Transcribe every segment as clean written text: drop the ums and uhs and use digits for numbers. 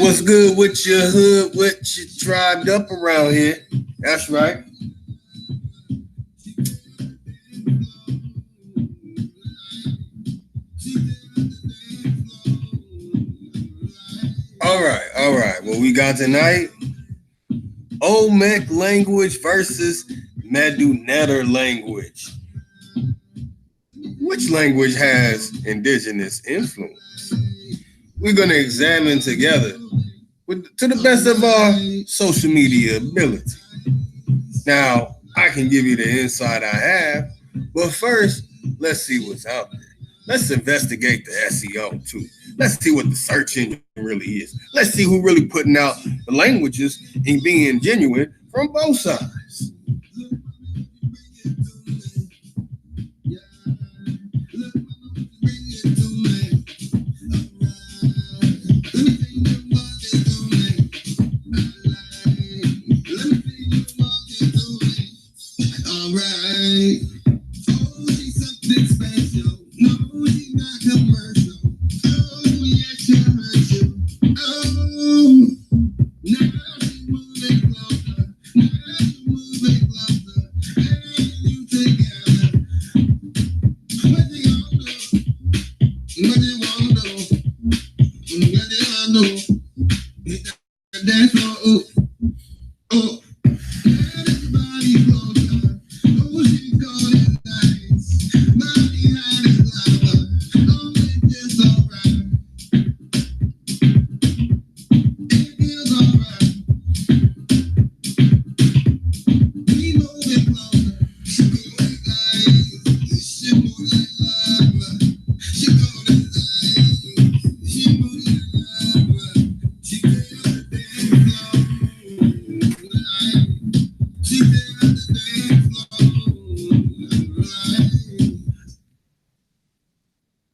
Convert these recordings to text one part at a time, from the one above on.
What's good with your hood, with your tribed up around here? That's right. All right. What we got tonight? Olmec language versus Mdw Ntr language. Which language has indigenous influence? We're going to examine together to the best of our social media ability. Now, I can give you the insight I have, but first, let's see what's out there. Let's investigate the SEO too. Let's see what the search engine really is. Let's see who really putting out the languages and being genuine from both sides.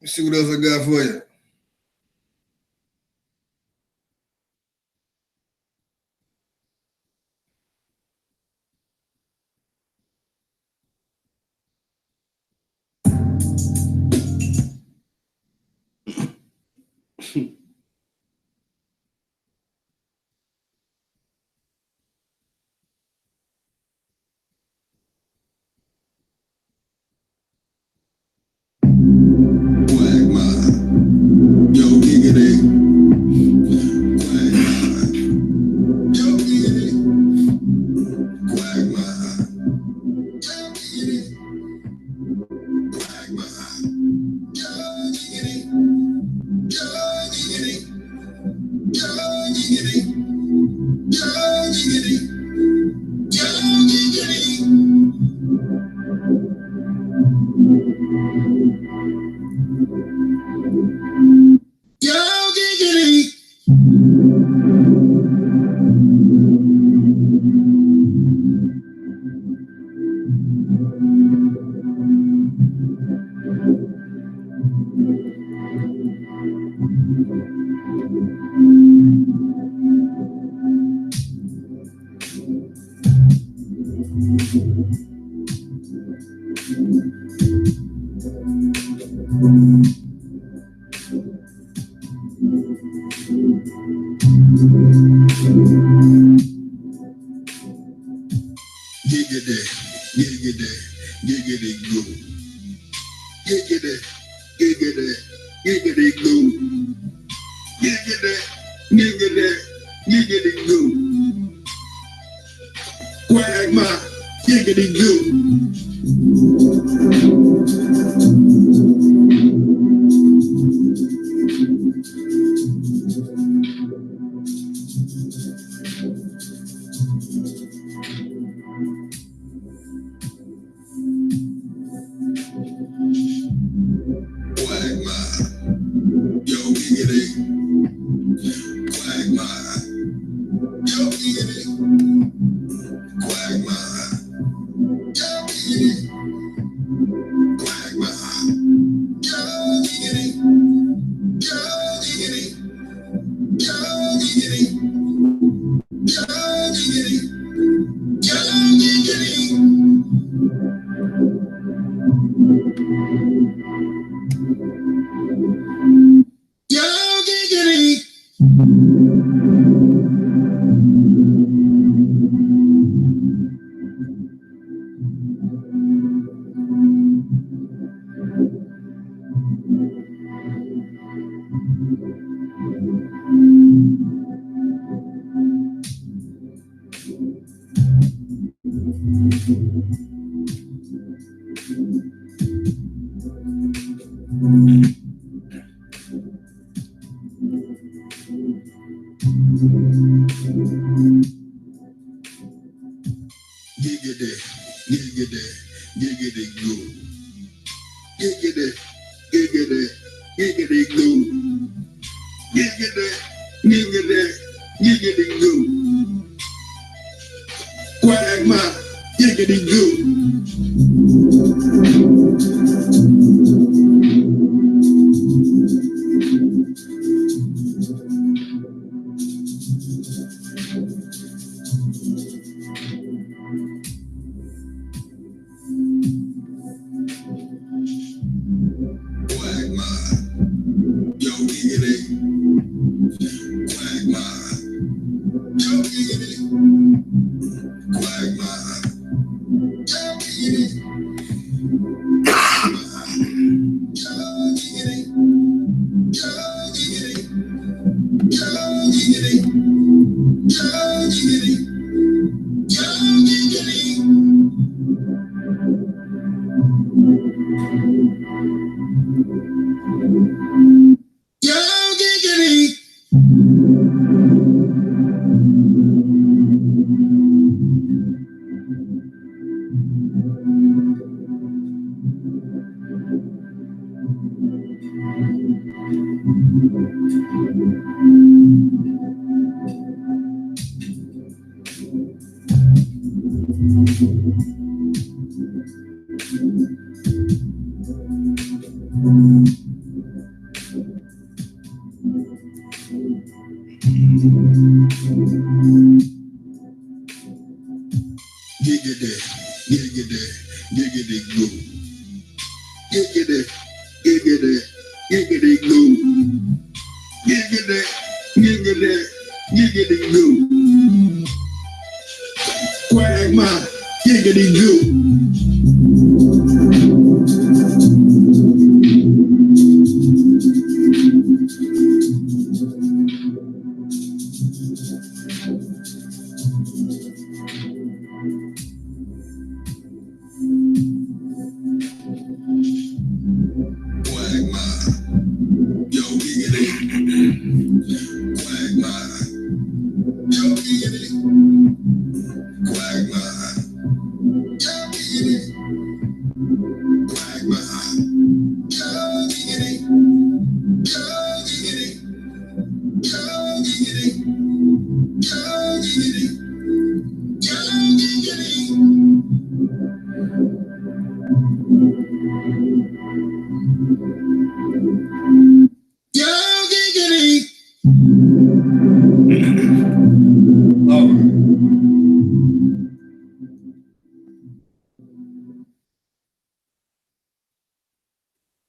Let's see what else I got for you.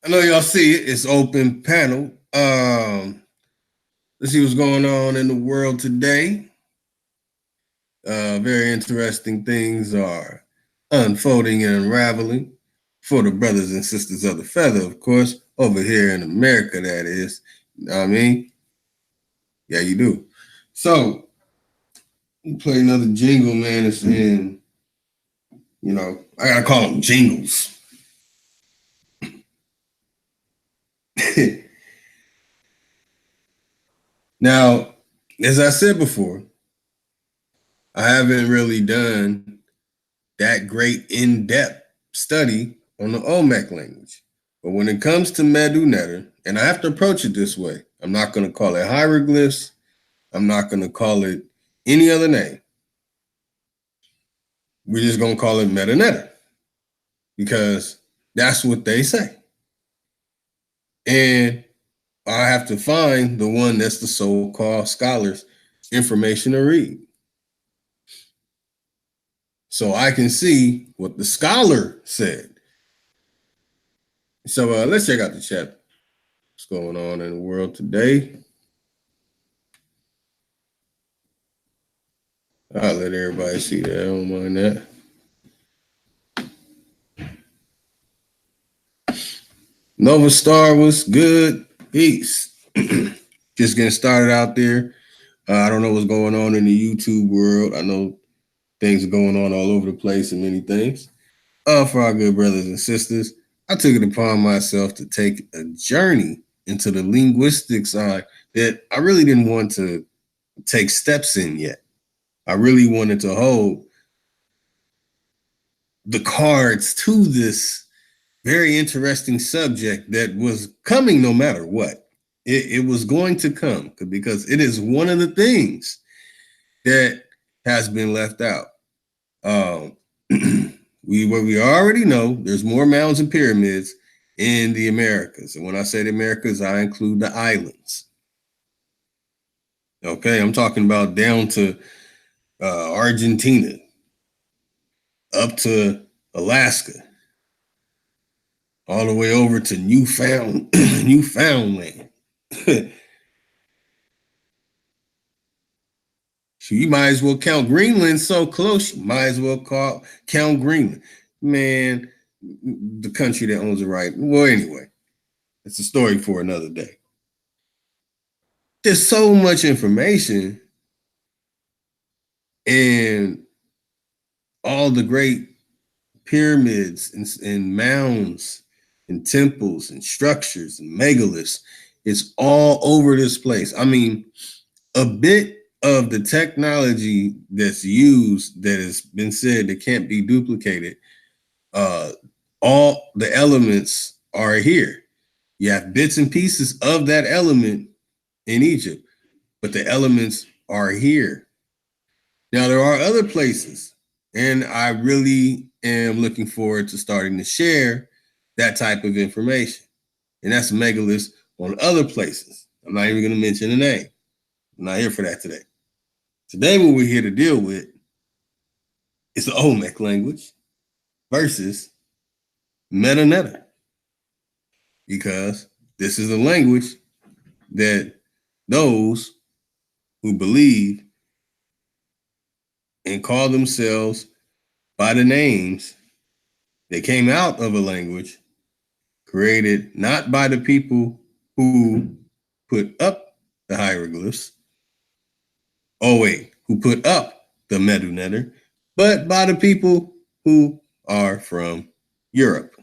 I know y'all see it. It's open panel. Let's see what's going on in the world today. Very interesting things are unfolding and unraveling for the brothers and sisters of the feather, of course, over here in America, that is. You know what I mean? Yeah, you do. So, we play another jingle, man. It's in, I gotta call them jingles. Now, as I said before, I haven't really done that great in-depth study on the Olmec language. But when it comes to Mdw Ntr, and I have to approach it this way, I'm not going to call it hieroglyphs. I'm not going to call it any other name. We're just going to call it Mdw Ntr. because that's what they say. And I have to find the one that's the so-called scholars information to read. So I can see what the scholar said. So let's check out the chat. What's going on in the world today? I'll let everybody see that. I don't mind that. Nova Star was good. Peace. Just getting started out there. I don't know what's going on in the YouTube world. I know things are going on all over the place and many things. For our good brothers and sisters, I took it upon myself to take a journey into the linguistic side that I really didn't want to take steps in yet. I really wanted to hold the cards to this very interesting subject that was coming no matter what. It was going to come because it is one of the things that has been left out. We already know there's more mounds and pyramids in the Americas. And when I say the Americas, I include the islands. Okay, I'm talking about down to Argentina, up to Alaska, all the way over to Newfoundland. So you might as well count Greenland so close. You might as well count Greenland. Man, the country that owns the right. Well, anyway, it's a story for another day. There's so much information and all the great pyramids and mounds and temples and structures and megaliths. It's all over this place. I mean, a bit of the technology that's used that has been said that can't be duplicated, all the elements are here. You have bits and pieces of that element in Egypt, but the elements are here. Now, there are other places, and I really am looking forward to starting to share that type of information. And that's megaliths on other places. I'm not even going to mention the name. I'm not here for that today. Today, what we're here to deal with is the Olmec language versus Mdw Ntr. Because this is a language that those who believe and call themselves by the names that came out of a language created not by the people who put up the hieroglyphs, who put up the Mdw Ntr, but by the people who are from Europe.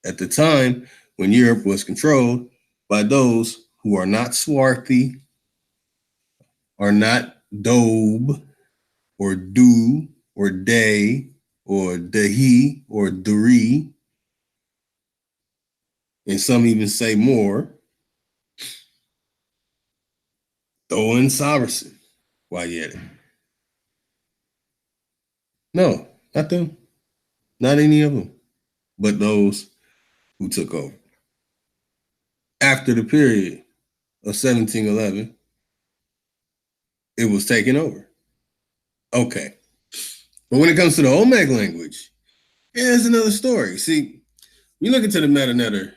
At the time when Europe was controlled by those who are not swarthy, are not dobe, or do, or day, or dahi, or duri, and some even say more, throw in Sovereign while you're at it. No, not them. Not any of them, but those who took over. After the period of 1711, it was taken over. Okay. But when it comes to the Olmec language, here's another story. See, you look into the Mdw Ntr,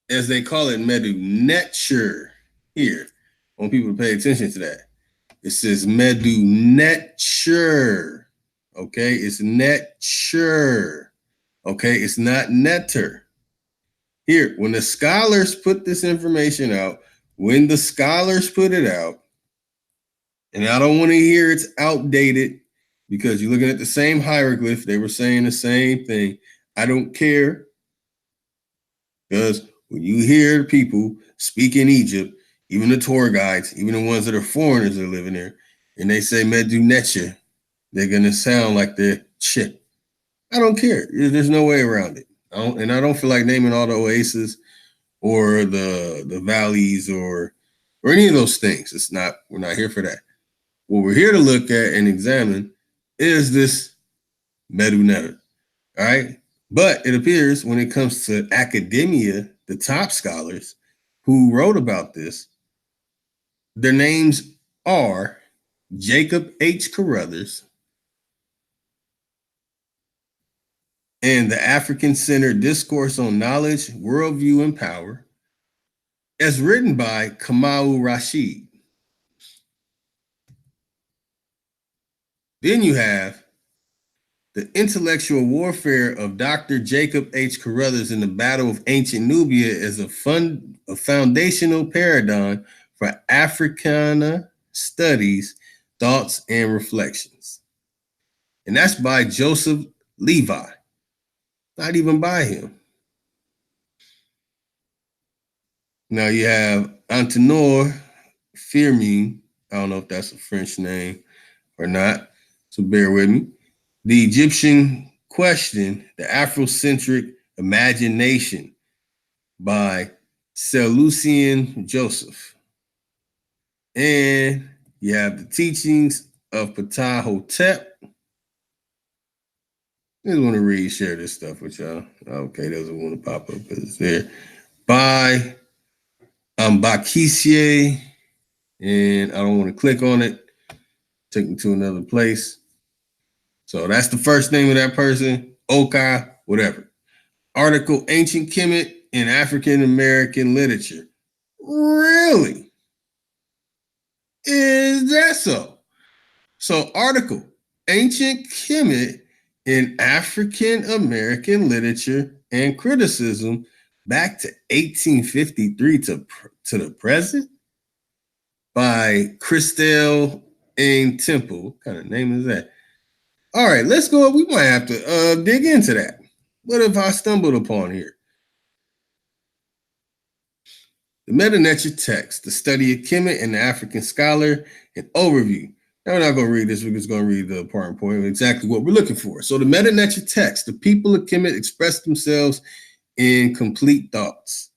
as they call it, Mdw Ntr here. I want people to pay attention to that. It says Mdw Ntr. Okay, it's Ntr. Okay, it's not Ntr. Here, when the scholars put this information out, when the scholars put it out, and I don't want to hear it's outdated because you're looking at the same hieroglyph, they were saying the same thing. I don't care, because when you hear people speak in Egypt, even the tour guides, even the ones that are foreigners that are living there, and they say Mdw Ntr, they're going to sound like they're shit. I don't care. There's no way around it. I don't feel like naming all the oases or the valleys or any of those things. We're not here for that. What we're here to look at and examine is this Mdw Ntr. All right. But it appears when it comes to academia, the top scholars who wrote about this, their names are Jacob H. Carruthers and the African Centered Discourse on Knowledge, Worldview, and Power, as written by Kamau Rashid. Then you have the intellectual warfare of Dr. Jacob H. Carruthers in the Battle of Ancient Nubia as a foundational paradigm for Africana studies, thoughts, and reflections. And that's by Joseph Levi. Not even by him. Now you have Antenor Firmin. I don't know if that's a French name or not, so bear with me. The Egyptian Question, the Afrocentric Imagination by Seleucian Joseph. And you have the Teachings of Ptah-hotep. I just want to share this stuff with y'all. Okay, doesn't want to pop up because it's there. By Bakisye, and I don't want to click on it. Take me to another place. So that's the first name of that person, Okai, whatever. Article, Ancient Kemet in African American Literature. Really? Is that so? So article, Ancient Kemet in African American Literature and Criticism back to 1853 to the present by Christelle Ain Temple. What kind of name is that? All right, let's go. We might have to dig into that. What have I stumbled upon here? The Mdw Ntr text, the study of Kemet and the African scholar, an overview. Now we're not going to read this. We're just going to read the important point of exactly what we're looking for. So the Mdw Ntr text, the people of Kemet express themselves in complete thoughts.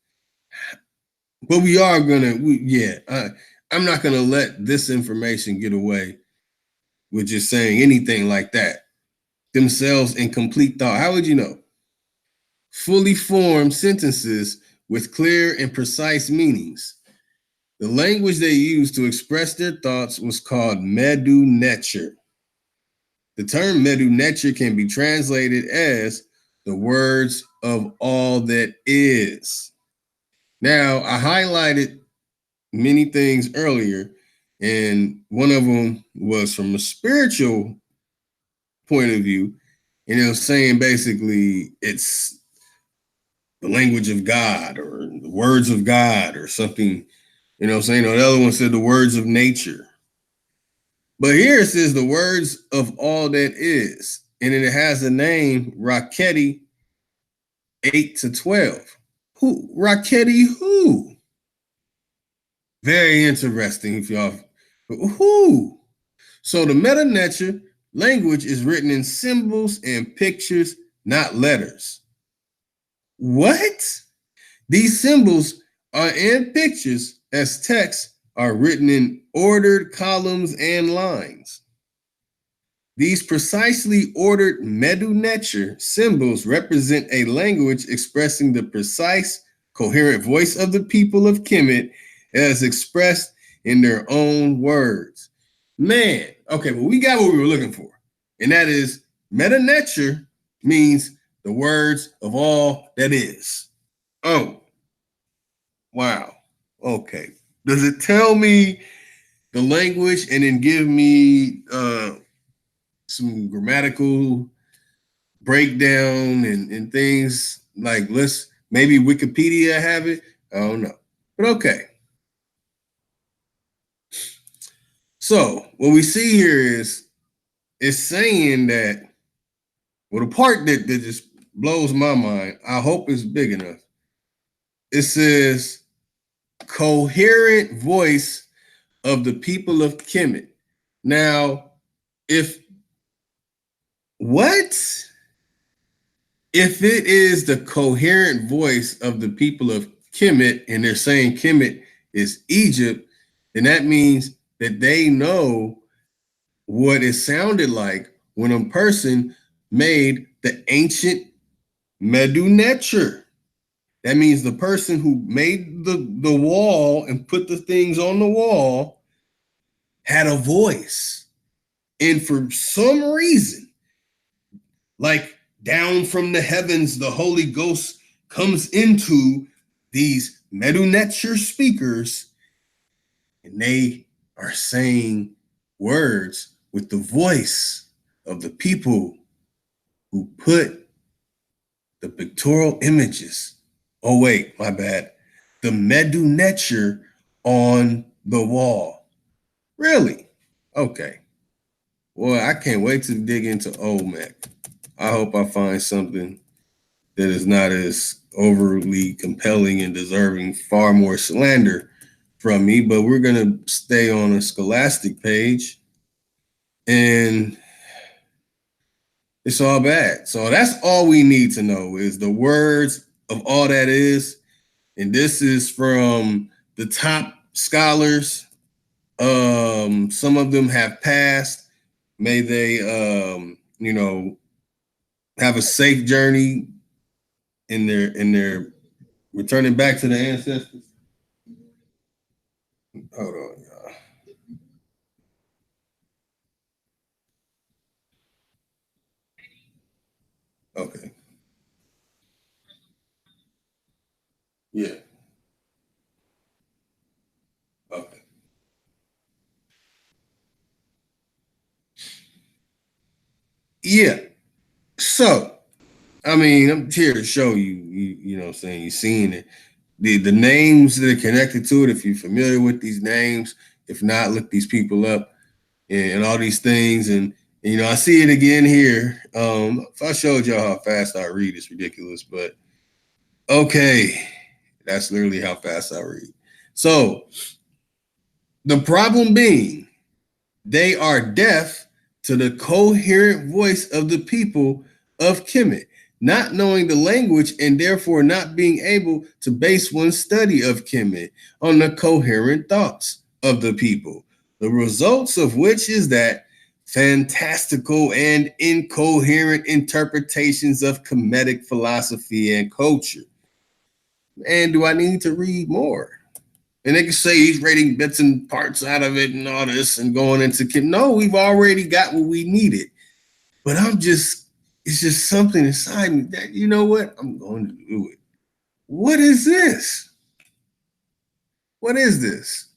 But we are going to, I'm not going to let this information get away with just saying anything like that. Themselves in complete thought. How would you know? Fully formed sentences with clear and precise meanings. The language they used to express their thoughts was called Mdw Ntr. The term Mdw Ntr can be translated as the words of all that is. Now, I highlighted many things earlier, and one of them was from a spiritual point of view, and it was saying basically it's the language of God or the words of God or something, you know what I'm saying? Or the other one said the words of nature. But here it says the words of all that is, and it has a name, Raketi 8 to 12. Who? Raketi who? Very interesting if y'all, who? So the Mdw Ntr language is written in symbols and pictures, not letters. What? These symbols and pictures as text are written in ordered columns and lines. These precisely ordered Mdw Ntr symbols represent a language expressing the precise, coherent voice of the people of Kemet as expressed in their own words. Man, okay, well, we got what we were looking for. And that is Mdw Ntr means the words of all that is. Oh, wow. Okay. Does it tell me the language and then give me some grammatical breakdown and things like maybe Wikipedia have it? I don't know. But okay. So what we see here is it's saying that, well, the part that just blows my mind, I hope it's big enough. It says coherent voice of the people of Kemet. Now, if it is the coherent voice of the people of Kemet and they're saying Kemet is Egypt, then that means that they know what it sounded like when a person made the ancient Mdw Ntr. That means the person who made the wall and put the things on the wall had a voice. And for some reason, like down from the heavens, the Holy Ghost comes into these Mdw Ntr speakers, and they are saying words with the voice of the people who put the pictorial images. Oh, wait, my bad. The Mdw Ntr on the wall. Really? Okay. Well, I can't wait to dig into Olmec. I hope I find something that is not as overly compelling and deserving far more slander from me, but we're going to stay on a scholastic page, and it's all bad. So that's all we need to know is the words of all that is. And this is from the top scholars. Some of them have passed. May they, have a safe journey in their returning back to the ancestors. Hold on, y'all. Okay. Yeah. Okay. Yeah. So, I mean, I'm here to show you know what I'm saying, you're seeing it. The names that are connected to it, if you're familiar with these names, if not, look these people up and all these things. And I see it again here. If I showed y'all how fast I read, it's ridiculous, but okay. That's literally how fast I read. So the problem being, they are deaf to the coherent voice of the people of Kemet, not knowing the language and therefore not being able to base one's study of Kemet on the coherent thoughts of the people. The results of which is that fantastical and incoherent interpretations of Kemetic philosophy and culture. And do I need to read more? And they can say he's reading bits and parts out of it and all this and going into no, we've already got what we needed. But it's just something inside me that, you know what? I'm going to do it. What is this? What is this?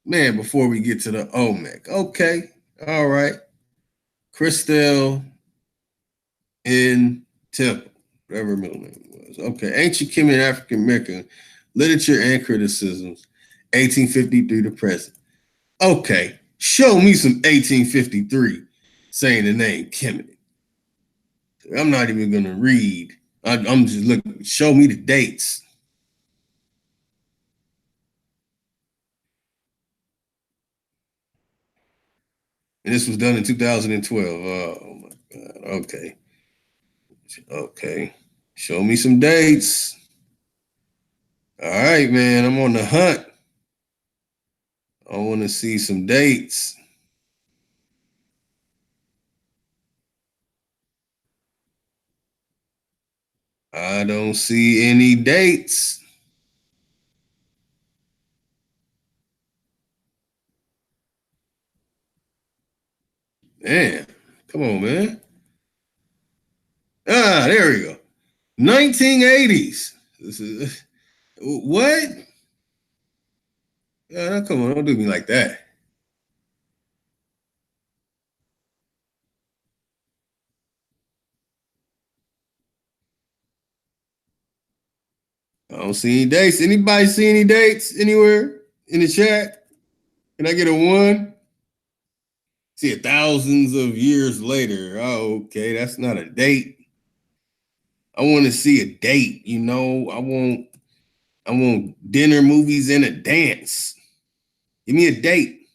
Man, before we get to the Olmec. Okay. All right. Christelle Ntr, whatever her middle name was. Okay. Ancient Kemet African American literature and criticisms, 1853 to present. Okay, show me some 1853 saying the name Kemet. I'm not even gonna read. I'm just looking. Show me the dates. And this was done in 2012. Oh my God. Okay. Okay. Show me some dates. All right, man. I'm on the hunt. I want to see some dates. I don't see any dates. Man, come on, man. Ah, there we go. 1980s. This is what? Yeah, come on, don't do me like that. I don't see any dates. Anybody see any dates anywhere in the chat? Can I get a one? See it thousands of years later. Oh, okay, that's not a date. I want to see a date. I want dinner, movies, and a dance. Give me a date.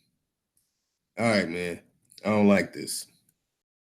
All right, man. I don't like this.